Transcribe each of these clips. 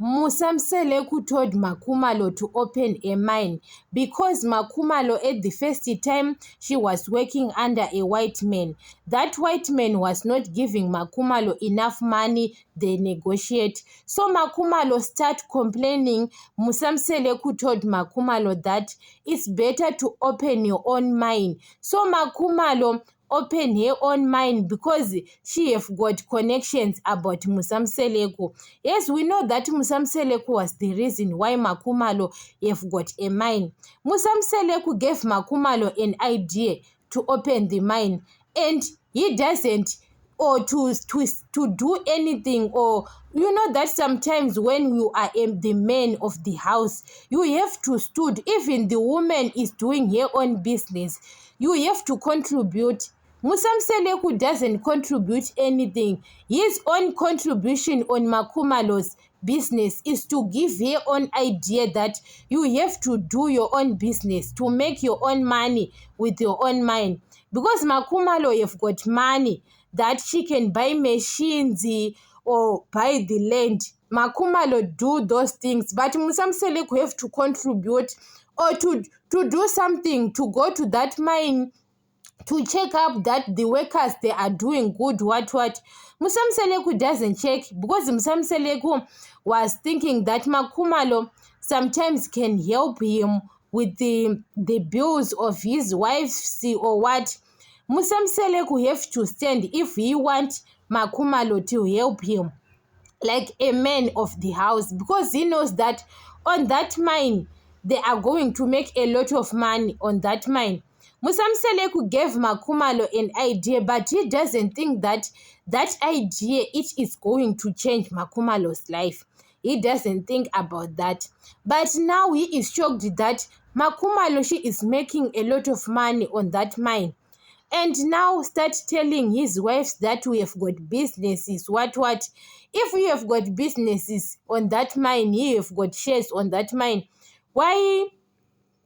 Musamseleku told Makhumalo to open a mine because Makhumalo at the first time she was working under a white man. That white man was not giving Makhumalo enough money. They negotiate. So Makhumalo start complaining. Musamseleku told Makhumalo that it's better to open your own mine. So Makhumalo open her own mine because she have got connections about Musamseleku. Yes, we know that Musamseleku was the reason why Makhumalo have got a mine. Musamseleku gave Makhumalo an idea to open the mine, and he doesn't or to do anything. Or you know that sometimes when you are the man of the house, you have to stood. Even the woman is doing her own business, you have to contribute. Musamseleku doesn't contribute anything. His own contribution on Makhumalo's business is to give her own idea that you have to do your own business to make your own money with your own mind. Because Makhumalo have got money that she can buy machines or buy the land. Makhumalo do those things, but Musamseleku have to contribute or to do something, to go to that mine to check up that the workers, they are doing good, what. Musamseleku doesn't check because Musamseleku was thinking that Makhumalo sometimes can help him with the bills of his wife or what. Musamseleku have to stand if he want Makhumalo to help him like a man of the house, because he knows that on that mine they are going to make a lot of money on that mine. Musamseleku gave Makhumalo an idea, but he doesn't think that that idea it is going to change Makhumalo's life. He doesn't think about that. But now he is shocked that Makhumalo, she is making a lot of money on that mine. And now start telling his wives that we have got businesses, what. If we have got businesses on that mine, he have got shares on that mine, why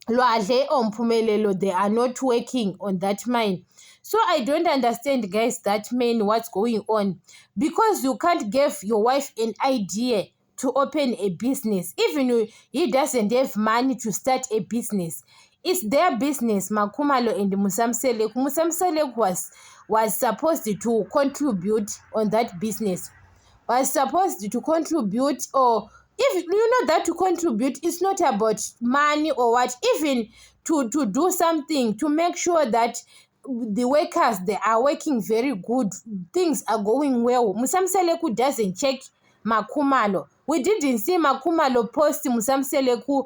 Lwadle or Mpumelelo, they are not working on that mine? So I don't understand, guys, that mean what's going on. Because you can't give your wife an idea to open a business. Even if he doesn't have money to start a business, it's their business. Makhumalo and Musamseleku. Musamseleku was supposed to contribute on that business. Was supposed to contribute, or if you know that to contribute is not about money or what, even to do something to make sure that the workers, they are working very good, things are going well. Musamseleku doesn't check Makhumalo. We didn't see Makhumalo post Musamseleku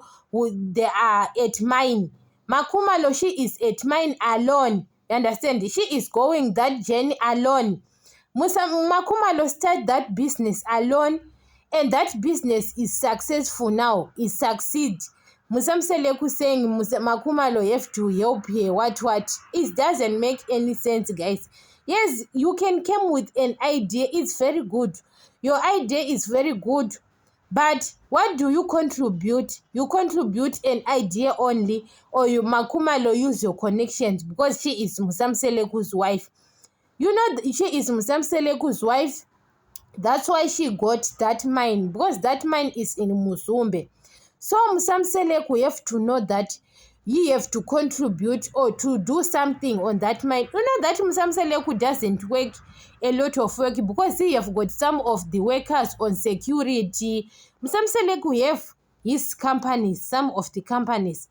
they are at mine. Makhumalo, she is at mine alone. You understand? She is going that journey alone. Makhumalo start that business alone, and that business is successful now. It succeeds. Musamseleku saying Makhumalo have to help here, what. It doesn't make any sense, guys. Yes, you can come with an idea. It's very good. Your idea is very good. But what do you contribute? You contribute an idea only, or you Makhumalo use your connections because she is Musamseleku's wife. You know she is Musamseleku's wife. That's why she got that mine, because that mine is in Musumbe. So Musamseleku have to know that he have to contribute or to do something on that mine. You know that Musamseleku doesn't work a lot of work because he have got some of the workers on security. Musamseleku have his companies, some of the companies.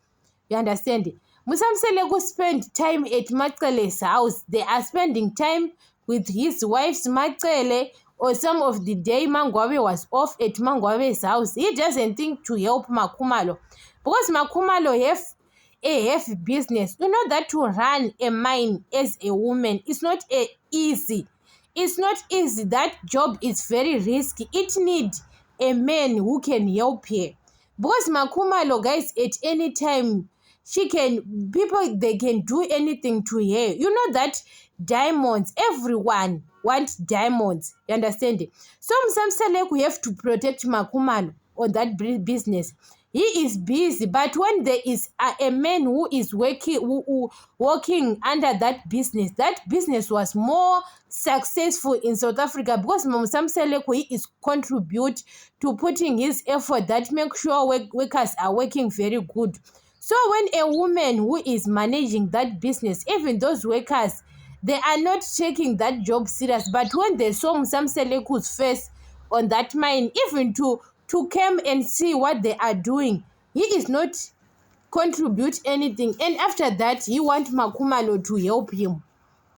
You understand? Musamseleku spend time at Macele's house. They are spending time with his wife's Macele, or some of the day Mangwabe was off at Mangwabe's house. He doesn't think to help Makhumalo because Makhumalo have business. You know that to run a mine as a woman is not easy. It's not easy. That job is very risky. It needs a man who can help her. Because Makhumalo, guys, at any time, they can do anything to her. You know that diamonds, everyone wants diamonds. You understand it? So Musamseleku have to protect Makhumalo on that business. he is busy. But when there is a man who is working under that business was more successful in South Africa, because Nomsamseleko, he is contribute to putting his effort that make sure workers are working very good. So when a woman who is managing that business, even those workers, they are not taking that job serious. But when they saw Nomsamseleko's face on that mine, even to come and see what they are doing, he is not contribute anything. And after that, he want Makhumalo to help him.